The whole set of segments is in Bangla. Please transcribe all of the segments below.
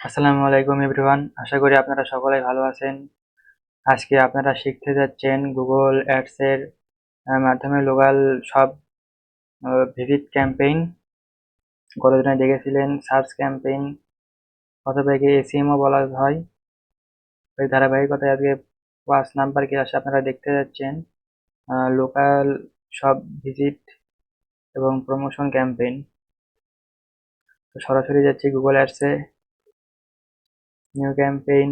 আসসালামু আলাইকুম এভরিওয়ান, আশা করি আপনারা সকলেই ভালো আছেন। আজকে আপনারা শিখতে যাচ্ছেন গুগল অ্যাডস এর মাধ্যমে লোকাল সব ভিজিট ক্যাম্পেইন। গতদিনে দেখেছিলেন সার্চ ক্যাম্পেইন অথবা একে এসইএমও বলা হয়। ওই ধারাবাহিকতায় আজকে 5 নাম্বার ক্লাসে আপনারা দেখতে যাচ্ছেন লোকাল সব ভিজিট এবং প্রমোশন ক্যাম্পেইন। তো সরাসরি যাচ্ছি গুগল অ্যাডস এ, নিউ ক্যাম্পেইন,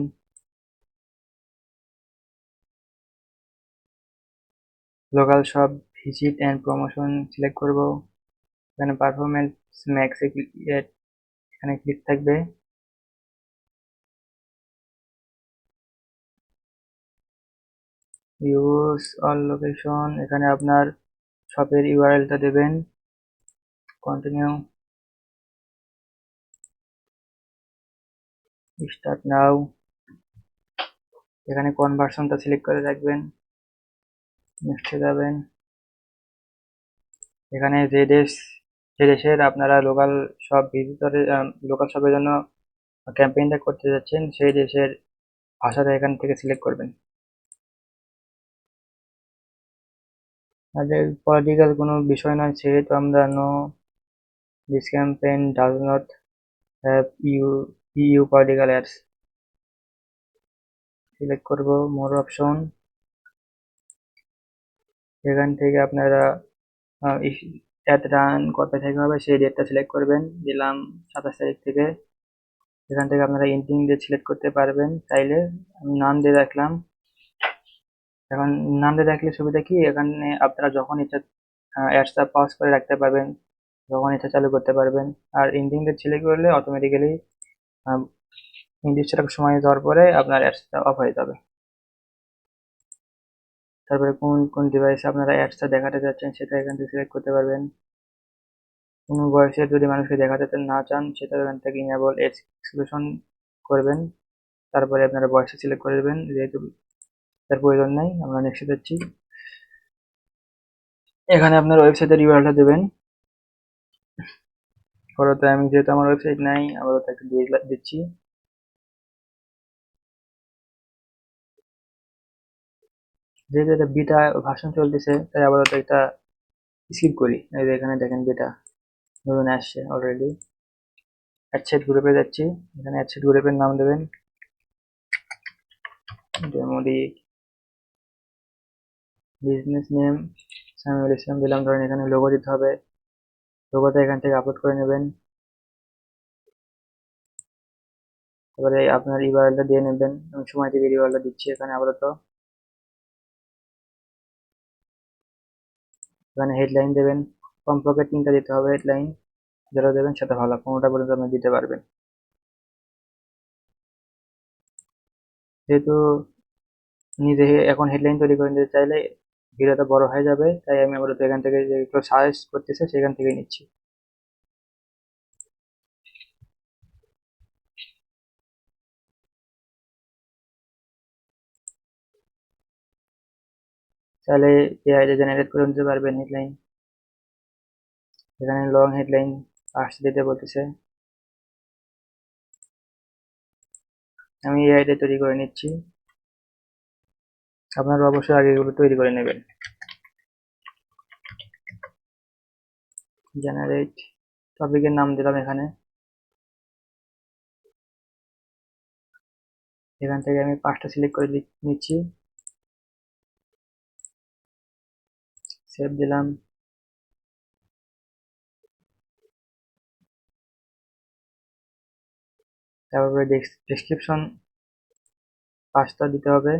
লোকাল সব ভিজিট অ্যান্ড প্রমোশন সিলেক্ট করব। এখানে পারফরমেন্স ম্যাক্সে এখানে ক্লিক থাকবে। ইউজ অল লোকেশন, এখানে আপনার শপের ইউআরএলটা দেবেন। Continue, start now. এখানে কনভার্সনটা সিলেক্ট করে রাখবেন, নেক্সটে যাবেন। এখানে যে দেশের আপনারা লোকাল শপ ভিজিটরে লোকাল শপের জন্য ক্যাম্পেইনটা করতে যাচ্ছেন সেই দেশের ভাষাটা এখান থেকে সিলেক্ট করবেন। আর পলিটিক্যাল কোনো বিষয় নয়, সেহেতু আমরা no, this campaign does not have you political ads select করব। মোর অপশন, এখান থেকে আপনারা অ্যাড রান কবে থেকে হবে সেই ডেটটা সিলেক্ট করবেন। দিলাম 27 তারিখ থেকে। এখান থেকে আপনারা এন্ডিং ডেট সিলেক্ট করতে পারবেন চাইলে। আমি নাম দিয়ে রাখলাম। এখন নাম দিয়ে রাখলে সুবিধা কি, এখানে আপনারা যখন ইচ্ছা অ্যাডসটা পজ করে রাখতে পারবেন, যখন ইচ্ছা চালু করতে পারবেন। আর এন্ডিং ডেট সিলেক্ট করলে অটোমেটিক্যালি নির্দিষ্ট একটা সময় যাওয়ার পরে আপনার অ্যাডসটা অফ হয়ে যাবে। তারপরে কোন কোন ডিভাইসে আপনারা অ্যাডসটা দেখাতে যাচ্ছেন সেটা এখান থেকে সিলেক্ট করতে পারবেন। কোনো বয়সের যদি মানুষকে দেখাতে না চান সেটা এখান থেকে ইনেবল এক্সক্লুশন করবেন। তারপরে আপনারা বয়সটা সিলেক্ট করে দেবেন, যেহেতু তার প্রয়োজন নেই। আমরা নেক্সটে যাচ্ছি। এখানে আপনার ওয়েবসাইটের ইউআরএলটা দেবেন। আপাতত আমি যেহেতু আমার ওয়েবসাইট নাই, আপাতত একটা দিয়ে দিচ্ছি। যেহেতু এটা বিটা ভার্সন চলতেছে তাই আপাতত এটা স্কিপ করি। এই যে এখানে দেখেন বিটা ধরুন আসছে অলরেডি। অ্যাডসেট গ্রুপে যাচ্ছি। এখানে অ্যাডসেট গ্রুপের নাম দেবেন ডেমোডি, বিজনেস নেম সামিউল ইসলাম দিলাম। ধরেন এখানে লোগো দিতে হবে, লোগোটা এখান থেকে আপলোড করে নেবেন। তারপরে আপনার ইউআরএলটা দিয়ে নেবেন। আমি সময় থেকে ইউআরএলটা দিচ্ছি এখানে আপাতত। এখানে হেডলাইন দেবেন, কমপক্ষে 3টা দিতে হবে হেডলাইন। যেটা দেবেন সেটা ভালো, 15টা পর্যন্ত আপনি দিতে পারবেন। যেহেতু নিজে এখন হেডলাইন তৈরি করে নিতে চাইলে ভিডিওটা বড় হয়ে যাবে, তাই আমি আপাতত এখান থেকে যেগুলো সাজেস্ট করতেছে সেখান থেকে নিচ্ছি। চাইলে এআই তে জেনারেট করে নিতে পারবেন হেডলাইন। এখানে লং হেডলাইন ফার্স্ট দিতে বলতেছে, আমি এআই তে তৈরি করে নিচ্ছি। আপনারা অবশ্যই আগে এগুলো তৈরি করে নেবেন। জেনারেট, টপিকের নাম দিলাম এখানে। এখান থেকে আমি 5টা সিলেক্ট করে নিচ্ছি, সেভ দিলাম। তারপরে ডেসক্রিপশন 5টা দিতে হবে।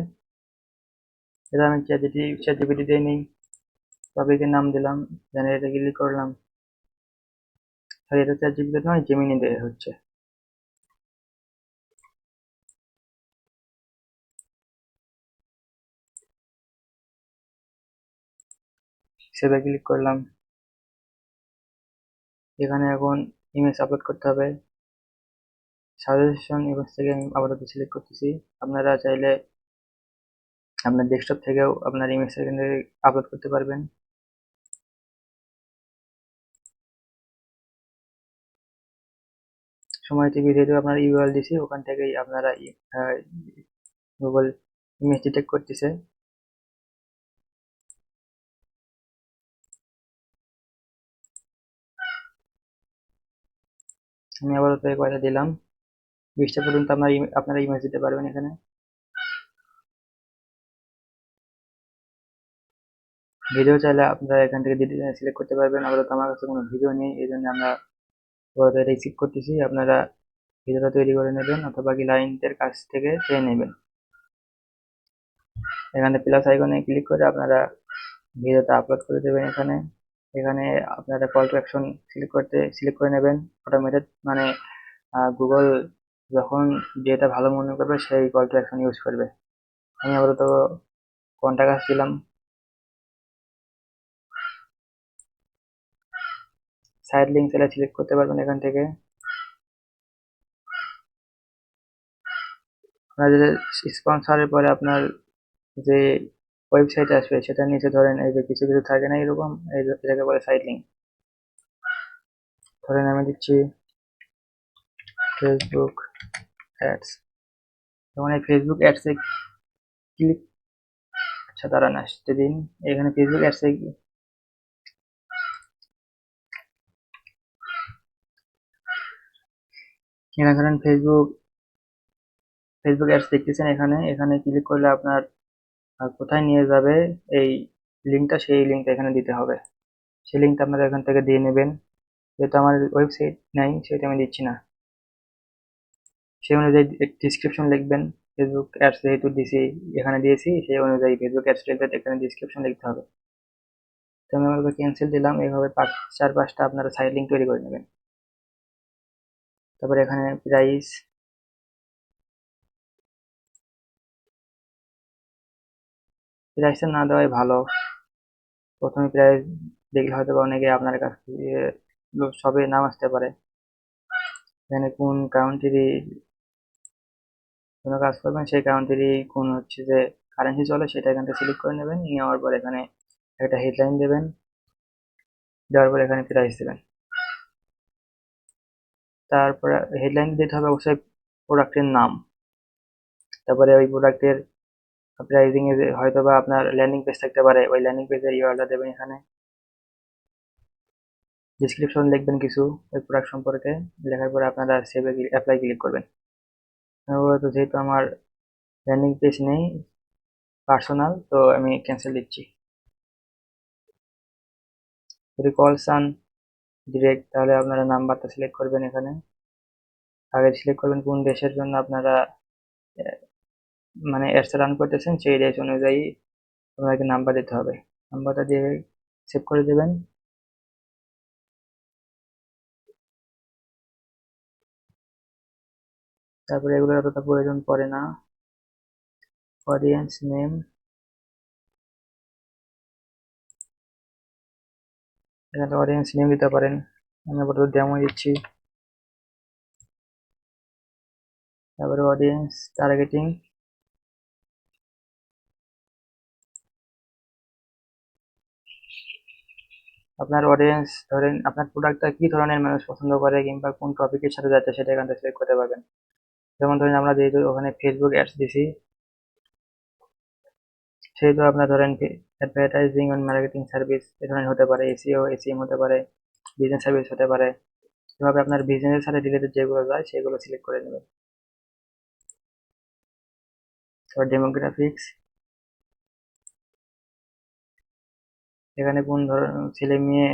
এটা আমি চ্যাট জিপিটি দিয়ে নিই। টপিকের নাম দিলাম, জেনারেটে ক্লিক করলাম। আর এটা চ্যাট জিপিটি নয়, জেমিনি দিয়ে হচ্ছে। সেভে ক্লিক করলাম। এখানে এখন ইমেজ আপলোড করতে হবে। সাজেশন ইমেজ থেকে আমি আপাতত সিলেক্ট করতেছি। আপনারা চাইলে আপনার ডেস্কটপ থেকেও আপনার ইমেজ এখান থেকে আপলোড করতে পারবেন। সময় টিভি যেহেতু আপনার ইউআরএল দিছি, ওখান থেকেই আপনারা গুগল ইমেজ ডিটেক্ট করতেছে। আমি আপাতত এই কয়টা দিলাম, 20টা পর্যন্ত আপনারা ইমেজ দিতে পারবেন এখানে। ভিডিও চাইলে আপনারা এখান থেকে সিলেক্ট করতে পারবেন। আপাতত আমার কাছে কোনো ভিডিও নেই, এই জন্য আমরা আপাতত এটাই স্কিপ করতেছি। আপনারা ভিডিওটা তৈরি করে নেবেন অথবা ক্লায়েন্টের কাছ থেকে চেয়ে নেবেন। এখানে প্লাস আইকনে ক্লিক করে আপনারা ভিডিওটা আপলোড করে দেবেন। এখানে এখানে আপনারা কল টু অ্যাকশন সিলেক্ট করে নেবেন অটোমেটেড, মানে গুগল যখন যেটা ভালো মনে করবে সেই কল টু অ্যাকশন ইউজ করবে। আমি আপাতত কন্টাক্ট দিলাম। সাইড লিঙ্ক চাইলে সিলেক্ট করতে পারবেন এখান থেকে। আপনার যে স্পন্সরের পরে আপনার যে ওয়েবসাইট আসবে সেটার নিচে ধরেন এই যে কিছু কিছু থাকে না এরকম, এটাকে বলে সাইড লিঙ্ক। ধরেন আমি দিচ্ছি ফেসবুক অ্যাডস, তখন এই ফেসবুক অ্যাডসে ক্লিক, আচ্ছা দাঁড়ান আসতে দিন। এখানে ফেসবুক অ্যাডসে এখানে ধরেন ফেসবুক অ্যাডস দেখতেছেন, এখানে এখানে ক্লিক করলে আপনার কোথায় নিয়ে যাবে এই লিঙ্কটা, সেই লিঙ্কটা এখানে দিতে হবে। সেই লিঙ্কটা আপনারা এখান থেকে দিয়ে নেবেন। যেহেতু আমার ওয়েবসাইট নেই সেটা আমি দিচ্ছি না, সেই অনুযায়ী ডিসক্রিপশন লিখবেন। ফেসবুক অ্যাডস যেহেতু দিছি, এখানে দিয়েছি, সেই অনুযায়ী ফেসবুক অ্যাডস রিলেটেড এখানে ডিসক্রিপশন লিখতে হবে। তো আমি আমার ক্যান্সেল দিলাম। এইভাবে 4-5টা আপনারা সাইড লিঙ্ক তৈরি করে নেবেন। তারপরে এখানে প্রাইসটা না দেওয়াই ভালো। প্রথমে প্রাইস দেখলে হয়তো অনেকে আপনার কাছ থেকে সবে নাম আসতে পারে। এখানে কোন কাউন্ট্রি কোনো কাজ করবেন সেই কাউন্ট্রি কোন হচ্ছে যে কারেন্সি চলে সেটা এখান থেকে সিলেক্ট করে নেবেন। নেওয়ার পর এখানে একটা হেডলাইন দেবেন, দেওয়ার পর এখানে প্রাইস দেবেন। তারপর হেডলাইন দিতে হবে অবশ্যই প্রোডাক্টের নাম। তারপরে ওই প্রোডাক্টের প্রাইসিং এ হয়তো বা আপনার ল্যান্ডিং পেজ থাকতে পারে, ওই ল্যান্ডিং পেজের ইউআরএল দেবেন। এখানে ডেসক্রিপশন লিখবেন কিছু ওই প্রোডাক্ট সম্পর্কে, লেখার পরে আপনারা সেভে অ্যাপ্লাই ক্লিক করবেন। তো যেহেতু আমার ল্যান্ডিং পেজ নেই পার্সোনাল, তো আমি ক্যান্সেল দিচ্ছি। যদি কল চান ডিরেক্ট, তাহলে আপনারা নাম্বারটা সিলেক্ট করবেন। এখানে আগে সিলেক্ট করবেন কোন দেশের জন্য আপনারা মানে অ্যাডস রান করতেছেন, সেই দেশ অনুযায়ী আপনাকে নাম্বার দিতে হবে। নাম্বারটা দিয়ে সেভ করে দেবেন। তারপরে এগুলো অতটা প্রয়োজন পড়ে না। অডিয়েন্স নেম, এখানে অডিয়েন্স নেম দিতে পারেন। আমি আপাতত ডেমো দিচ্ছি। তারপরে অডিয়েন্স টার্গেটিং, আপনার অডিয়েন্স ধরেন আপনার প্রোডাক্টটা কি ধরনের মানুষ পছন্দ করে কিংবা কোন টপিকের সাথে যাচ্ছে সেটা এখান থেকে সিলেক্ট করতে পারবেন। যেমন ধরেন আমরা যেহেতু ওখানে ফেসবুক অ্যাডস দিছি, সেহেতু আপনার ধরেন অ্যাডভার্টাইজিং অ্যান্ড মার্কেটিং সার্ভিস এ ধরনের হতে পারে, এসইও এসইএম হতে পারে, বিজনেস সার্ভিস হতে পারে। এভাবে আপনার বিজনেসের সাথে রিলেটেড যেগুলো যায় সেগুলো সিলেক্ট করে নেবেন। তারপর ডেমোগ্রাফিক্স, এখানে কোন ধরনের ছেলে মেয়ে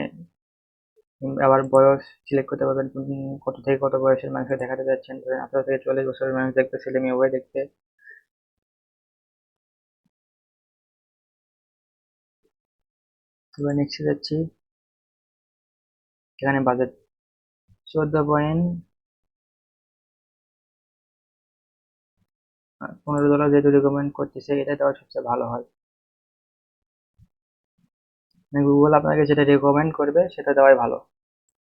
আবার বয়স সিলেক্ট করতে পারবেন, কত থেকে কত বয়সের মানুষকে দেখাতে যাচ্ছেন। ধরেন 18 থেকে 40 বছরের মানুষ দেখতে, ছেলে মেয়ে উভয় দেখতে। এবার নেক্সট যাচ্ছি। এখানে বাজেট $14 যেহেতু রেকমেন্ড করতেছে, এটা দেওয়া সবচেয়ে ভালো হয়। মানে গুগল আপনাকে যেটা রেকমেন্ড করবে সেটা দেওয়াই ভালো।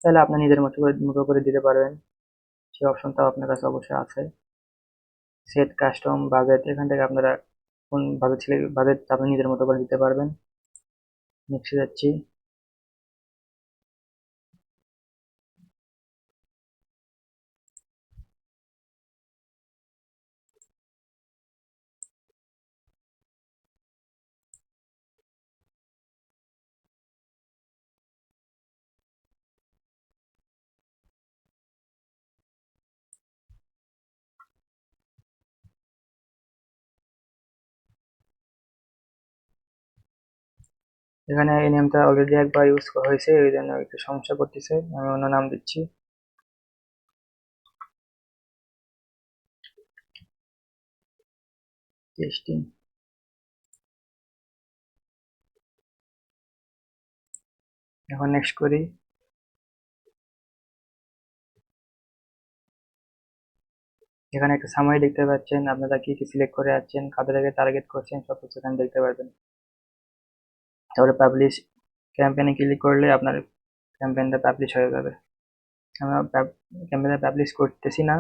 তাহলে আপনি নিজের মতো করে দিতে পারবেন, সেই অপশনটাও আপনার কাছে অবশ্যই আছে। সেট কাস্টম বাজেট, এখান থেকে আপনারা কোন বাজেট আপনি নিজের মতো করে দিতে পারবেন। নেক্সট যাচ্ছি। এখানে এই নেমটা অলরেডি একবার ইউজ করা হয়েছে, এই জন্য একটু সমস্যা করতেছে। আমি অন্য নাম দিচ্ছি। টেস্টিং। এখন নেক্সট করি। এখানে একটা সামারি দেখতে পাচ্ছেন, আপনারা কি কি সিলেক্ট করে আছেন, কাদেরকে টার্গেট করছেন, সব কিছু এখানে দেখতে পারবেন। তারপরে পাবলিশ ক্যাম্পেইনে ক্লিক করলে আপনার ক্যাম্পেইনটা পাবলিশ হয়ে যাবে। আমরা ক্যাম্পেইনে পাবলিশ করতেছি না,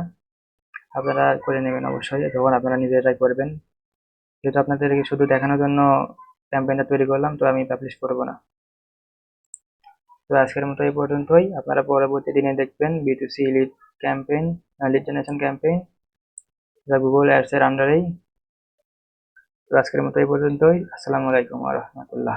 আপনারা করে নেবেন অবশ্যই যখন আপনারা নিজেরাই করবেন। যেহেতু আপনাদেরকে শুধু দেখানোর জন্য ক্যাম্পেইনটা তৈরি করলাম, তো আমি পাবলিশ করব না। তো আজকের মতো এই পর্যন্তই। আপনারা পরবর্তী দিনে দেখবেন B2C lead campaign, lead generation campaign, যা গুগল অ্যাডস এর আন্ডারেই। তো আজকের মতো এই পর্যন্তই। আসসালামু আলাইকুম ওয়া রাহমাতুল্লাহ।